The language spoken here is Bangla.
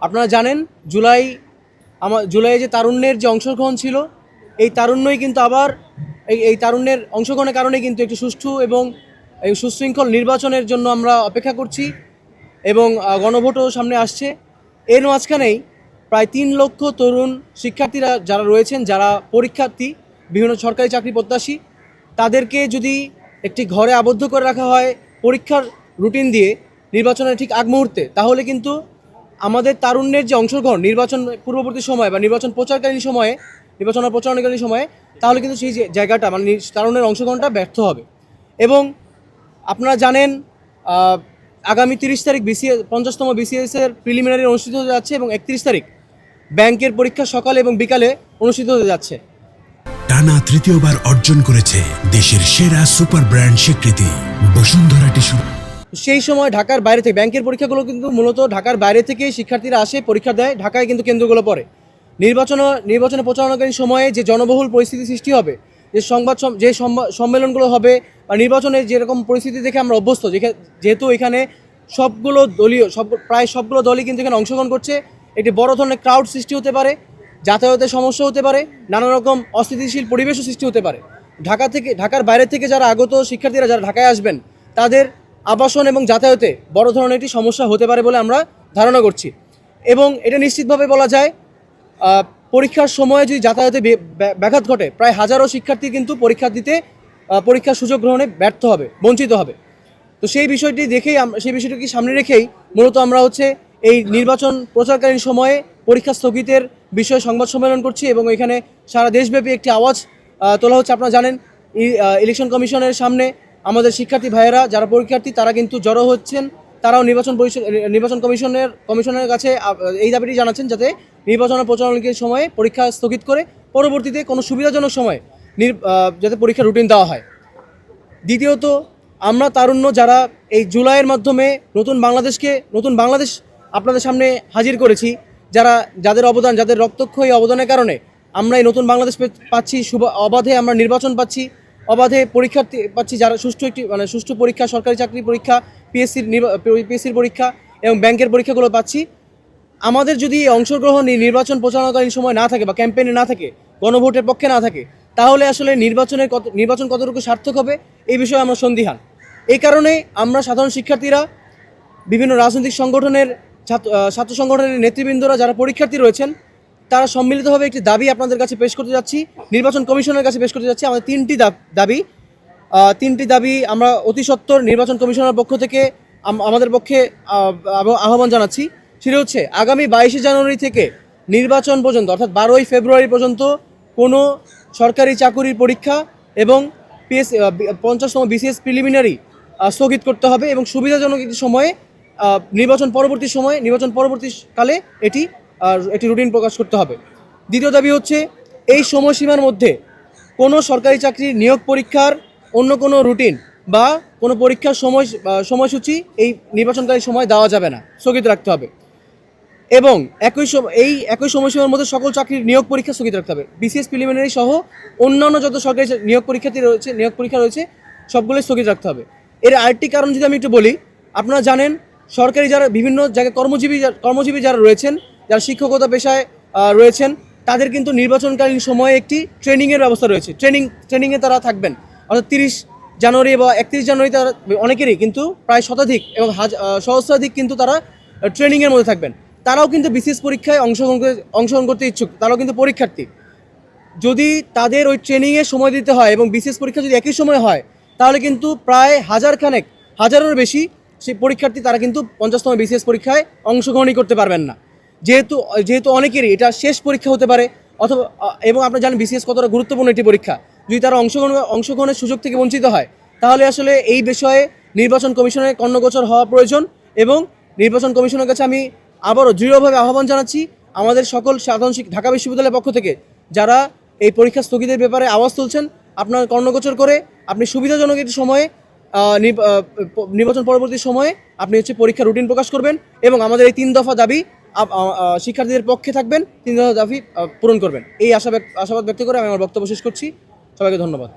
আপনারা জানেন জুলাই যে তারুণ্যের যে অংশগ্রহণ ছিল, এই তারুণ্যই কিন্তু আবার এই তারুণ্যের অংশগ্রহণের কারণে কিন্তু একটি সুষ্ঠু এবং এই সুশৃঙ্খল নির্বাচনের জন্য আমরা অপেক্ষা করছি এবং গণভোটও সামনে আসছে। এর মাঝখানেই প্রায় ৩ লক্ষ তরুণ শিক্ষার্থীরা যারা রয়েছেন, যারা পরীক্ষার্থী, বিভিন্ন সরকারি চাকরি প্রত্যাশী, তাদেরকে যদি একটি ঘরে আবদ্ধ করে রাখা হয় পরীক্ষার রুটিন দিয়ে নির্বাচনের ঠিক আগ মুহূর্তে, তাহলে কিন্তু আমাদের তারুণ্যের যে অংশগ্রহণ নির্বাচন পূর্ববর্তী সময় বা নির্বাচন প্রচারকালীন সময়ে, প্রচারণাকালীন সময়ে, তাহলে কিন্তু সেই জায়গাটা মানে তারুণ্যের অংশগ্রহণটা ব্যর্থ হবে। এবং আপনারা জানেন আগামী 30 তারিখ 50তম BCS-এর প্রিলিমিনারি অনুষ্ঠিত হতে যাচ্ছে এবং 31 তারিখ ব্যাংকের পরীক্ষা সকালে এবং বিকালে অনুষ্ঠিত হতে যাচ্ছে। টানা তৃতীয়বার অর্জন করেছে দেশের সেরা সুপার ব্র্যান্ড স্বীকৃতি বসুন্ধরা টিস্যু। সেই সময় ঢাকার বাইরে থেকে ব্যাংকের পরীক্ষাগুলো কিন্তু মূলত ঢাকার বাইরে থেকে শিক্ষার্থীরা আসে, পরীক্ষা দেয়, ঢাকায় কিন্তু কেন্দ্রগুলো পড়ে। নির্বাচনে প্রচারণাকালীন সময়ে যে জনবহুল পরিস্থিতি সৃষ্টি হবে, যে সম্মেলনগুলো হবে বা নির্বাচনের যেরকম পরিস্থিতি দেখে আমরা অভ্যস্ত, যেহেতু এখানে প্রায় সবগুলো দলই কিন্তু এখানে অংশগ্রহণ করছে, একটি বড় ধরনের ক্রাউড সৃষ্টি হতে পারে, যাতায়াতের সমস্যা হতে পারে, নানা রকম অস্থিতিশীল পরিবেশও সৃষ্টি হতে পারে। ঢাকার বাইরে থেকে যারা আগত শিক্ষার্থীরা যারা ঢাকায় আসবেন, তাদের আবাসন এবং যাতায়াতে বড় ধরনের একটি সমস্যা হতে পারে বলে আমরা ধারণা করছি। এবং এটা নিশ্চিতভাবে বলা যায়, পরীক্ষার সময় যদি যাতায়াতে ব্যাঘাত ঘটে, প্রায় হাজারো শিক্ষার্থী কিন্তু পরীক্ষার সুযোগ গ্রহণে বঞ্চিত হবে। তো সেই বিষয়টিকে সামনে রেখেই মূলত আমরা এই নির্বাচন প্রচারকালীন সময়ে পরীক্ষা স্থগিতের বিষয়ে সংবাদ সম্মেলন করছি এবং এখানে সারা দেশব্যাপী একটি আওয়াজ তোলা হচ্ছে। আপনারা জানেন ইলেকশন কমিশনের সামনে আমাদের শিক্ষার্থী ভাইয়েরা যারা পরীক্ষার্থী, তারা কিন্তু জড়ো হচ্ছেন। তারাও নির্বাচন কমিশনের কাছে এই দাবিটি জানাচ্ছেন যাতে নির্বাচনের প্রচারণাকালীন সময়ে পরীক্ষা স্থগিত করে পরবর্তীতে কোনো সুবিধাজনক সময়ে যাতে পরীক্ষার রুটিন দেওয়া হয়। দ্বিতীয়ত, আমরা তারুণ্য যারা এই জুলাইয়ের মাধ্যমে নতুন বাংলাদেশ আপনাদের সামনে হাজির করেছি, যাদের রক্তক্ষয়ী অবদানের কারণে আমরা এই নতুন বাংলাদেশ পাচ্ছি, অবাধে আমরা নির্বাচন পাচ্ছি, অবাধে পরীক্ষার্থী পাচ্ছি, যারা সুষ্ঠু পরীক্ষা, সরকারি চাকরি পরীক্ষা, পিএসসির পরীক্ষা এবং ব্যাংকের পরীক্ষাগুলো পাচ্ছি। আমাদের যদি অংশগ্রহণ নির্বাচন প্রচারণাকালীন সময় না থাকে বা ক্যাম্পেইনে না থাকে, গণভোটের পক্ষে না থাকে, তাহলে আসলে নির্বাচন কতটুকু সার্থক হবে এই বিষয়ে আমরা সন্দিহান। এই কারণে আমরা সাধারণ শিক্ষার্থীরা, বিভিন্ন রাজনৈতিক সংগঠনের ছাত্র সংগঠনের নেতৃবৃন্দরা যারা পরীক্ষার্থী রয়েছেন, তারা সম্মিলিতভাবে একটি দাবি আপনাদের কাছে পেশ করতে যাচ্ছি, নির্বাচন কমিশনের কাছে পেশ করতে যাচ্ছি। আমাদের তিনটি দাবি আমরা অতি সত্বর নির্বাচন কমিশনের পক্ষ থেকে আমাদের পক্ষে আহ্বান জানাচ্ছি। সেটা হচ্ছে, আগামী 22 জানুয়ারি থেকে নির্বাচন পর্যন্ত, অর্থাৎ 12 ফেব্রুয়ারি পর্যন্ত কোনো সরকারি চাকুরির পরীক্ষা এবং 50তম BCS প্রিলিমিনারি স্থগিত করতে হবে এবং সুবিধাজনক একটি সময়ে নির্বাচন পরবর্তীকালে এটি রুটিন প্রকাশ করতে হবে। দ্বিতীয় দাবি হচ্ছে, এই সময়সীমার মধ্যে কোনো সরকারি চাকরির নিয়োগ পরীক্ষার অন্য কোনো রুটিন বা কোনো পরীক্ষার সময়সূচি এই নির্বাচনকারী সময় দেওয়া যাবে না, স্থগিত রাখতে হবে। এবং একই সময়সীমার মধ্যে সকল চাকরির নিয়োগ পরীক্ষা স্থগিত রাখতে হবে। BCS প্রিলিমিনারি সহ অন্যান্য যত সরকারি নিয়োগ পরীক্ষা রয়েছে সবগুলোই স্থগিত রাখতে হবে। এর আরেকটি কারণ যদি আমি একটু বলি, আপনারা জানেন সরকারি যারা বিভিন্ন জায়গায় কর্মজীবী যারা রয়েছেন, যারা শিক্ষকতা পেশায় রয়েছেন, তাদের কিন্তু নির্বাচনকালীন সময়ে একটি ট্রেনিংয়ের ব্যবস্থা রয়েছে। ট্রেনিংয়ে তারা থাকবেন, অর্থাৎ 30 জানুয়ারি বা 31 জানুয়ারি তারা অনেকেরই কিন্তু প্রায় শতাধিক এবং সহস্রাধিক কিন্তু তারা ট্রেনিংয়ের মধ্যে থাকবেন। তারাও কিন্তু BCS পরীক্ষায় অংশগ্রহণ করতে ইচ্ছুক, তারাও কিন্তু পরীক্ষার্থী। যদি তাদের ওই ট্রেনিংয়ে সময় দিতে হয় এবং BCS পরীক্ষা যদি একই সময় হয়, তাহলে কিন্তু প্রায় হাজারের বেশি সেই পরীক্ষার্থী তারা কিন্তু 50তম BCS পরীক্ষায় অংশগ্রহণই করতে পারবেন না। যেহেতু অনেকেরই এটা শেষ পরীক্ষা হতে পারে, অথবা এবং আপনারা জানেন BCS কতটা গুরুত্বপূর্ণ একটি পরীক্ষা। যদি তারা অংশগ্রহণের সুযোগ থেকে বঞ্চিত হয়, তাহলে আসলে এই বিষয়ে নির্বাচন কমিশনের কর্ণগোচর হওয়া প্রয়োজন। এবং নির্বাচন কমিশনের কাছে আমি আবারও দৃঢ়ভাবে আহ্বান জানাচ্ছি, আমাদের সকল ঢাকা বিশ্ববিদ্যালয়ের পক্ষ থেকে যারা এই পরীক্ষা স্থগিতের ব্যাপারে আওয়াজ তুলছেন, আপনার কর্ণগোচর করে আপনি সুবিধাজনক একটি সময়ে নির্বাচন পরবর্তী সময়ে আপনি পরীক্ষার রুটিন প্রকাশ করবেন এবং আমাদের এই 3 দফা দাবি শিক্ষার্থীদের পক্ষে থাকবেন, 3 দফা দাবি পূরণ করবেন। এই আশাবাদ ব্যক্ত করে আমি আমার বক্তব্য শেষ করছি। সবাইকে ধন্যবাদ।